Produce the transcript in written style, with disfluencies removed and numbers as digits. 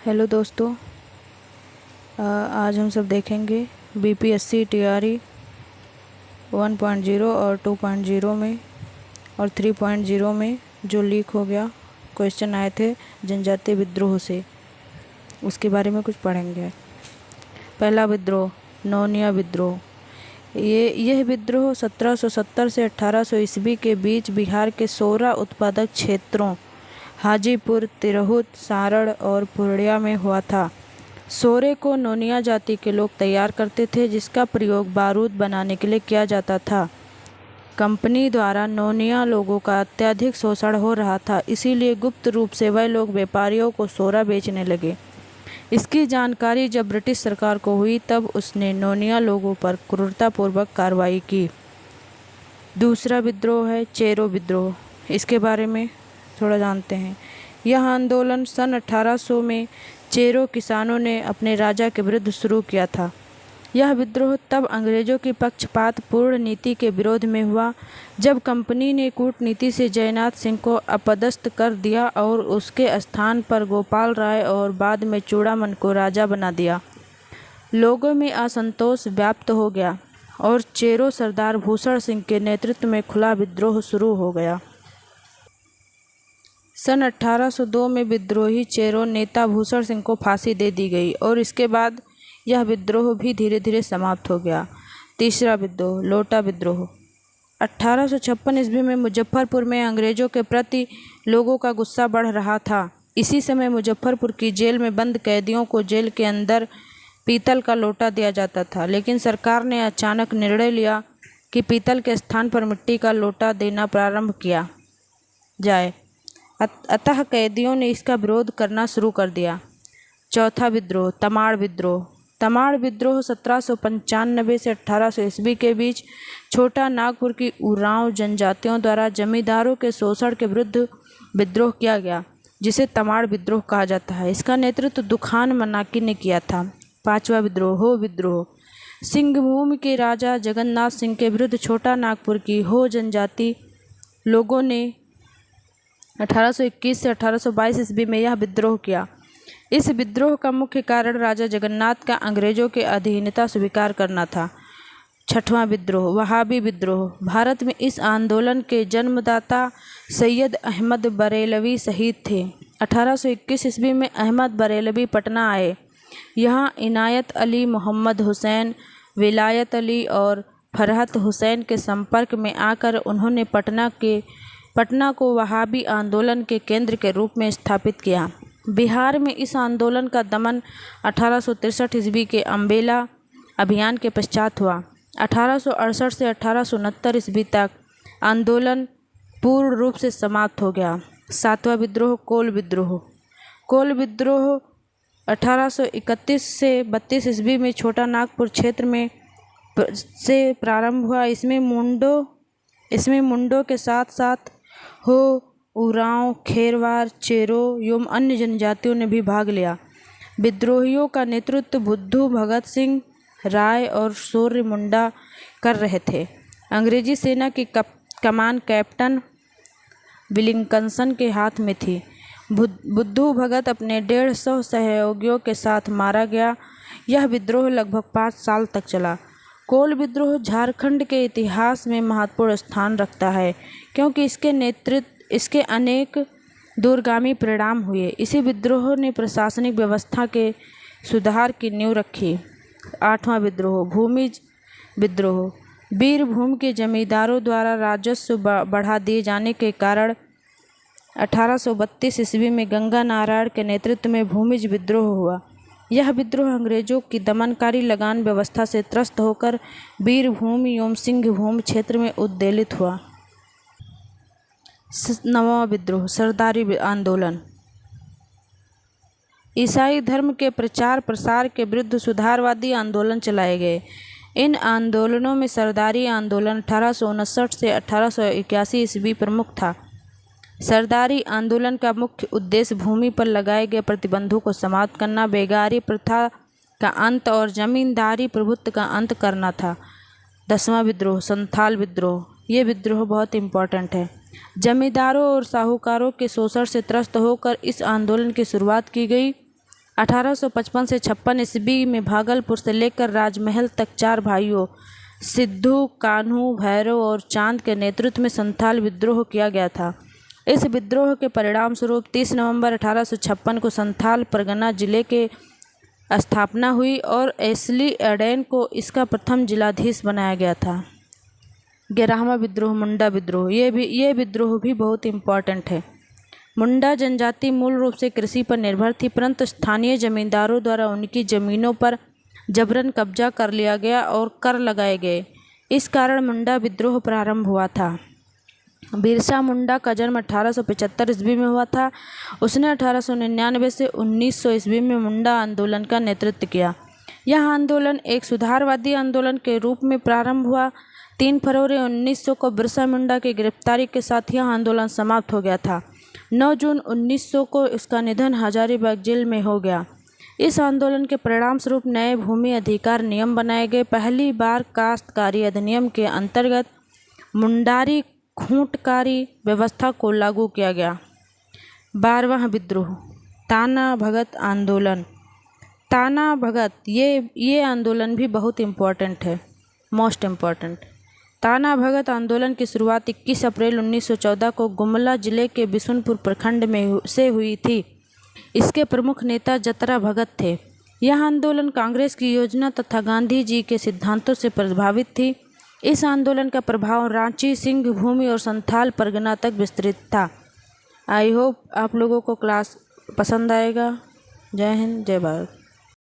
Hello दोस्तों। आज हम सब देखेंगे बीपीएससी टीआरई 1.0 और 2.0 में और 3.0 में जो लीक हो गया क्वेश्चन आए थे जनजातीय विद्रोह से, उसके बारे में कुछ पढ़ेंगे। पहला विद्रोह, नोनिया विद्रोह। यह विद्रोह 1770 से 1800 ईस्वी के बीच बिहार के 16 उत्पादक क्षेत्रों हाजीपुर, तिरहुत, सारण और पूर्णिया में हुआ था। सोरे को नोनिया जाति के लोग तैयार करते थे, जिसका प्रयोग बारूद बनाने के लिए किया जाता था। कंपनी द्वारा नोनिया लोगों का अत्यधिक शोषण हो रहा था, इसीलिए गुप्त रूप से वह लोग व्यापारियों को सोरा बेचने लगे। इसकी जानकारी जब ब्रिटिश सरकार को हुई, तब उसने नोनिया लोगों पर क्रूरतापूर्वक कार्रवाई की। दूसरा विद्रोह है चेरो विद्रोह। इसके बारे में थोड़ा जानते हैं। यह आंदोलन सन 1800 में चेरो किसानों ने अपने राजा के विरुद्ध शुरू किया था। यह विद्रोह तब अंग्रेजों की पक्षपातपूर्ण नीति के विरोध में हुआ, जब कंपनी ने कूटनीति से जयनाथ सिंह को अपदस्थ कर दिया और उसके स्थान पर गोपाल राय और बाद में चूड़ामन को राजा बना दिया। लोगों में असंतोष व्याप्त हो गया और चेरो सरदार भूषण सिंह के नेतृत्व में खुला विद्रोह शुरू हो गया। सन 1802 में विद्रोही चेरो नेता भूषण सिंह को फांसी दे दी गई और इसके बाद यह विद्रोह भी धीरे धीरे समाप्त हो गया। तीसरा विद्रोह, लोटा विद्रोह। 1856 ईस्वी में मुजफ्फरपुर में अंग्रेजों के प्रति लोगों का गुस्सा बढ़ रहा था। इसी समय मुजफ्फरपुर की जेल में बंद कैदियों को जेल के अंदर पीतल का लोटा दिया जाता था, लेकिन सरकार ने अचानक निर्णय लिया कि पीतल के स्थान पर मिट्टी का लोटा देना प्रारंभ किया जाए। अतः कैदियों ने इसका विरोध करना शुरू कर दिया। चौथा विद्रोह, तमाड़ विद्रोह। तमाड़ विद्रोह 1795 से 1800 ईस्वी के बीच छोटा नागपुर की उरांव जनजातियों द्वारा जमींदारों के शोषण के विरुद्ध विद्रोह किया गया, जिसे तमाड़ विद्रोह कहा जाता है। इसका नेतृत्व दुखान मनाकी ने किया था। पांचवा विद्रोह, हो विद्रोह। सिंहभूम के राजा जगन्नाथ सिंह के विरुद्ध छोटा नागपुर की हो जनजाति लोगों ने 1821 से 1822 ईस्वी में यह विद्रोह किया। इस विद्रोह का मुख्य कारण राजा जगन्नाथ का अंग्रेजों के अधीनता स्वीकार करना था। छठवां विद्रोह, वहाबी विद्रोह। भारत में इस आंदोलन के जन्मदाता सैयद अहमद बरेलवी शहीद थे। 1821 ईस्वी में अहमद बरेलवी पटना आए। यहाँ इनायत अली, मोहम्मद हुसैन, विलायत अली और फरहत हुसैन के संपर्क में आकर उन्होंने पटना को वहाबी आंदोलन के केंद्र के रूप में स्थापित किया। बिहार में इस आंदोलन का दमन 1863 ईस्वी के अम्बेला अभियान के पश्चात हुआ। 1868 से 1869 ईस्वी तक आंदोलन पूर्ण रूप से समाप्त हो गया। सातवां विद्रोह, कोल विद्रोह। कोल विद्रोह 1831 से 32 ईस्वी में छोटा नागपुर क्षेत्र में से प्रारंभ हुआ। इसमें मुंडों के साथ साथ हो, उरांव, खेरवार, चेरो एवं अन्य जनजातियों ने भी भाग लिया। विद्रोहियों का नेतृत्व बुद्धू भगत सिंह राय और सूर्य मुंडा कर रहे थे। अंग्रेजी सेना की कमान कैप्टन विलिंगकंसन के हाथ में थी। बुद्धू भगत अपने 150 सहयोगियों के साथ मारा गया। यह विद्रोह लगभग 5 साल तक चला। कोल विद्रोह झारखंड के इतिहास में महत्वपूर्ण स्थान रखता है, क्योंकि इसके अनेक दूरगामी परिणाम हुए। इसी विद्रोह ने प्रशासनिक व्यवस्था के सुधार की नींव रखी। आठवां विद्रोह, भूमिज विद्रोह। बीरभूम के जमींदारों द्वारा राजस्व बढ़ा दिए जाने के कारण 1832 ईस्वी में गंगा नारायण के नेतृत्व में भूमिज विद्रोह हुआ। यह विद्रोह अंग्रेजों की दमनकारी लगान व्यवस्था से त्रस्त होकर बीरभूम एवं सिंहभूम क्षेत्र में उद्वेलित हुआ। नवां विद्रोह, सरदारी आंदोलन। ईसाई धर्म के प्रचार प्रसार के विरुद्ध सुधारवादी आंदोलन चलाए गए। इन आंदोलनों में सरदारी आंदोलन 1859 से 1881 ईस्वी प्रमुख था। सरदारी आंदोलन का मुख्य उद्देश्य भूमि पर लगाए गए प्रतिबंधों को समाप्त करना, बेगारी प्रथा का अंत और जमींदारी प्रभुत्व का अंत करना था। 10वां विद्रोह, संथाल विद्रोह। ये विद्रोह बहुत इम्पोर्टेंट है। जमींदारों और साहूकारों के शोषण से त्रस्त होकर इस आंदोलन की शुरुआत की गई। 1855 से 56 ईस्वी में भागलपुर से लेकर राजमहल तक 4 भाइयों सिद्धू, कान्हू, भैरव और चांद के नेतृत्व में संथाल विद्रोह किया गया था। इस विद्रोह के परिणाम स्वरूप 30 नवंबर 1856 को संथाल परगना जिले के स्थापना हुई और एस्ली एडेन को इसका प्रथम जिलाधीश बनाया गया था। 11वां विद्रोह मुंडा विद्रोह। ये विद्रोह भी बहुत इम्पॉर्टेंट है। मुंडा जनजाति मूल रूप से कृषि पर निर्भर थी, परंतु स्थानीय जमींदारों द्वारा उनकी ज़मीनों पर जबरन कब्जा कर लिया गया और कर लगाए गए। इस कारण मुंडा विद्रोह प्रारंभ हुआ था। बिरसा मुंडा का जन्म 1875 ईस्वी में हुआ था। उसने 1899 से 1900 ईस्वी में मुंडा आंदोलन का नेतृत्व किया। यह आंदोलन एक सुधारवादी आंदोलन के रूप में प्रारंभ हुआ। 3 फरवरी 1900 को बिरसा मुंडा की गिरफ्तारी के साथ यह आंदोलन समाप्त हो गया था। 9 जून 1900 को इसका निधन हजारीबाग जेल में हो गया। इस आंदोलन के परिणाम स्वरूप नए भूमि अधिकार नियम बनाए गए। पहली बार काश्तकारी अधिनियम के अंतर्गत मुंडारी खूंटकारी व्यवस्था को लागू किया गया। 12वां विद्रोह ताना भगत आंदोलन। ताना भगत ये आंदोलन भी बहुत इम्पोर्टेंट है, मोस्ट इम्पोर्टेंट। ताना भगत आंदोलन की शुरुआत 21 अप्रैल 1914 को गुमला जिले के बिशुनपुर प्रखंड में से हुई थी। इसके प्रमुख नेता जतरा भगत थे। यह आंदोलन कांग्रेस की योजना तथा गांधी जी के सिद्धांतों से प्रभावित थी। इस आंदोलन का प्रभाव रांची, सिंहभूमि और संथाल परगना तक विस्तृत था। आई होप आप लोगों को क्लास पसंद आएगा। जय हिंद, जय भारत।